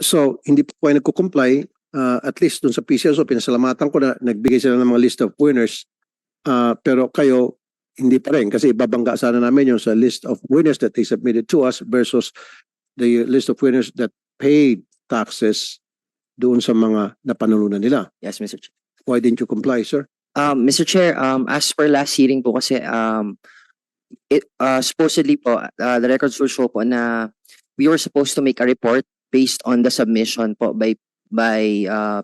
So, hindi po kayo nagko-comply. At least dun sa PCSO, pinasalamatan ko na nagbigay sila ng mga list of winners. Pero kayo, hindi pa rin. Kasi ibabangga sana namin yung sa list of winners that they submitted to us versus the list of winners that paid taxes doon sa mga napanulunan nila. Yes, Mr. Chair. Why didn't you comply, sir? Mr. Chair, as per last hearing po kasi, supposedly po, the records will show po na we were supposed to make a report based on the submission po by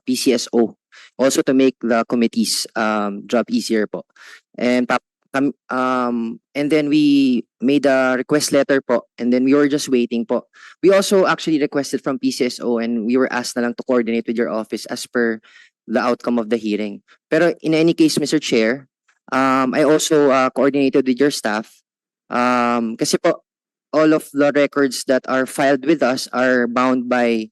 PCSO. Also to make the committee's job easier po. And then we made a request letter po, and then we were just waiting po. We also actually requested from PCSO, and we were asked na lang to coordinate with your office as per the outcome of the hearing. Pero in any case, Mr. Chair, I also coordinated with your staff. Kasi po, all of the records that are filed with us are bound by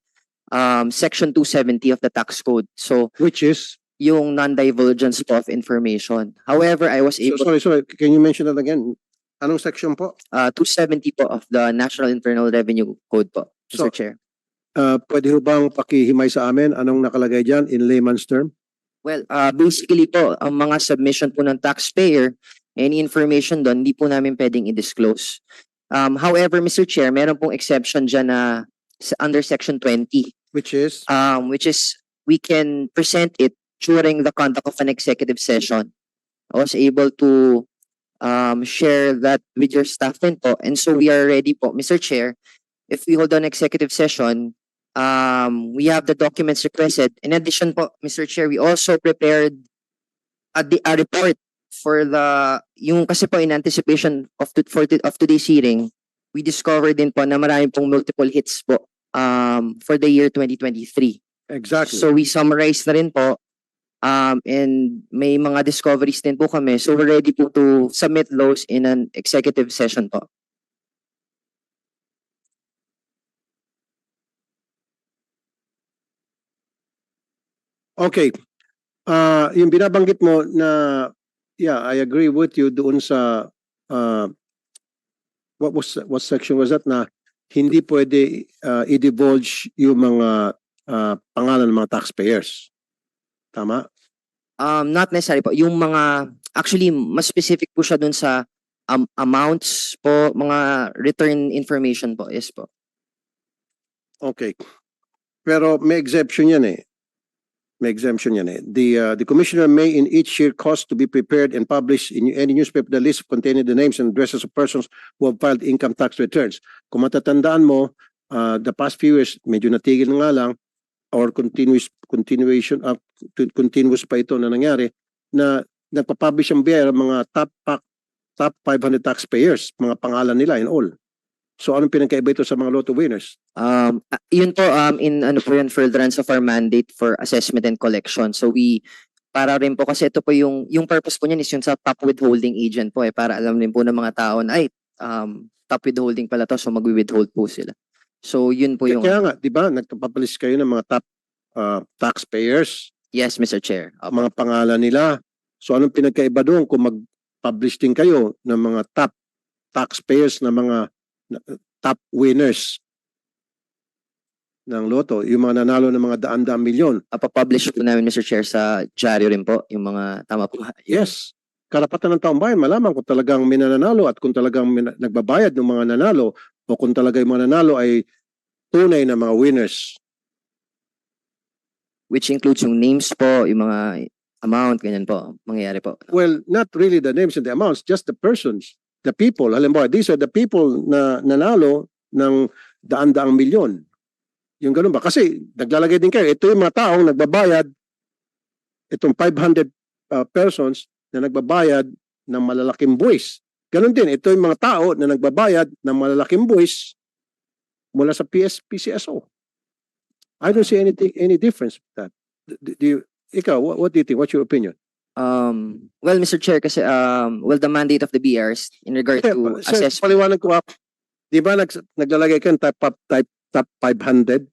Section 270 of the tax code. So, Which is? yung non-divulgence po of information. However, I was able Sorry. Can you mention that again? Anong section po? 270 po of the National Internal Revenue Code po, So, Mr. Chair. Pwede ho bang pakihimay sa amin anong nakalagay dyan in layman's term? Well, basically po, ang mga submission po ng taxpayer, any information doon, hindi po namin pwedeng i-disclose. However, Mr. Chair, meron pong exception dyan na under Section 20, Which is? which is we can present it during the conduct of an executive session. I was able to share that with your staff din po. And so we are ready po, Mr. Chair, if we hold an executive session, we have the documents requested. In addition po, Mr. Chair, we also prepared a report for yung kasi po in anticipation of today's hearing, we discovered din po na marami pong multiple hits po for the year 2023. Exactly. So we summarized na rin po, and may mga discoveries din po kami. So we're ready po to submit those in an executive session po. Okay. Yung binabanggit mo na, yeah, I agree with you doon sa, what section was that na hindi pwede i-divulge yung mga pangalan ng mga taxpayers. Tama? Not necessarily po. Yung mga, actually, mas specific po siya dun sa amounts po, mga return information po. Yes po. Okay. Pero may exemption yan eh. May exemption yan eh. The commissioner may in each year cause to be prepared and published in any newspaper the list containing the names and addresses of persons who have filed income tax returns. Kung matatandaan mo, the past few years, medyo natigil na nga lang, or continuous pa ito na nangyari, na nagpapublish ang BIR mga top 500 taxpayers, mga pangalan nila in all. So anong pinagkaiba ito sa mga lotto winners? Yun po, in ano po yun, furtherance of our mandate for assessment and collection. So para rin po kasi ito po yung purpose po niyan is yung sa top withholding agent po para alam din po ng mga tao na top withholding pala to, so mag-withhold po sila. So yun po yung... Kaya nga, di ba, nagpapublish kayo ng mga top taxpayers. Yes, Mr. Chair. Mga pangalan nila. So anong pinagkaiba doon kung mag-publish din kayo ng mga top taxpayers na mga top winners ng loto, yung mga nanalo ng mga daan-daang milyon? Papublish po namin, Mr. Chair, sa dyaryo rin po, yung mga tama po. Yes. Karapatan ng taong bayan, malaman kung talagang may nanalo at kung talagang nagbabayad ng mga nanalo o kung talaga yung mga nanalo ay tunay na mga winners. Which includes yung names po, yung mga amount, ganyan po, mangyayari po. Well, not really the names and the amounts, just the persons, the people. Halimbawa, these are the people na nanalo ng daan-daang milyon. Yung ganun ba? Kasi naglalagay din kayo, ito yung mga taong nagbabayad, itong 500 persons na nagbabayad ng malalaking buwis. Ganun din, ito yung mga tao na nagbabayad ng malalaking buwis mula sa PCSO. I don't see any difference with that. Ikaw, what do you think? What's your opinion? Well, Mr. Chair, kasi the mandate of the BRs in regard to assess... Paliwanag ko, di ba naglalagay ka ng top 500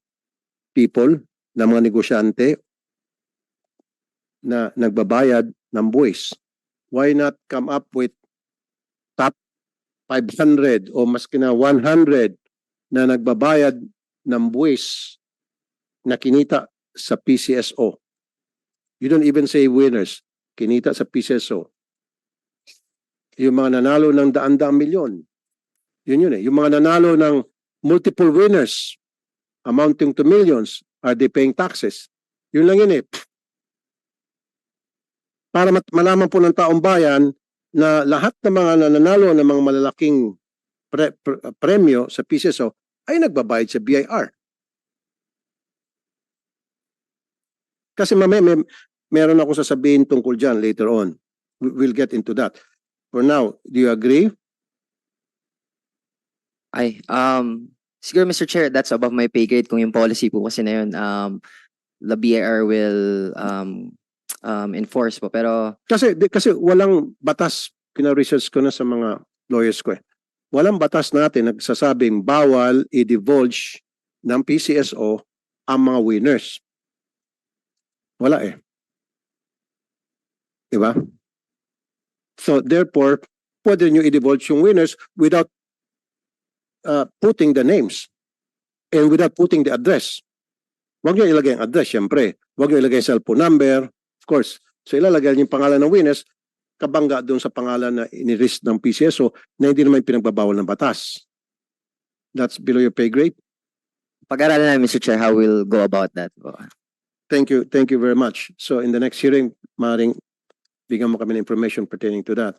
people na mga negosyante na nagbabayad ng buwis? Why not come up with top 500 o maski na 100 na nagbabayad ng buwis na kinita sa PCSO. You don't even say winners. Kinita sa PCSO. Yung mga nanalo ng daan-daang milyon. Yun eh. Yung mga nanalo ng multiple winners amounting to millions, are they paying taxes? Yun lang yun eh. Para malaman po ng taong bayan na lahat ng mga nananalo ng mga malalaking premyo sa PCSO ay nagbabayad sa BIR. Kasi meron ako sasabihin tungkol dyan later on. We'll get into that. For now, do you agree? Siguro Mr. Chair, that's above my pay grade kung yung policy po kasi na yun, the BIR will enforce po. Pero Kasi walang batas, pina-research ko na sa mga lawyers ko eh. Walang batas natin nagsasabing bawal i-divulge ng PCSO ang mga winners. Wala eh. Diba? So therefore, pwede nyo i-divulge yung winners without putting the names and without putting the address. Huwag nyo ilagay ang address, syempre. Huwag nyo ilagay ang cellphone number, of course. So ilalagay yung pangalan ng winners, kabangga doon sa pangalan na inirist ng PCSO na hindi naman pinagbabawal ng batas. That's below your pay grade. pag-aralan namin, Mr. Chair, how we'll go about that po. Thank you very much. So in the next hearing, maaaring bigyan mo kami ng information pertaining to that.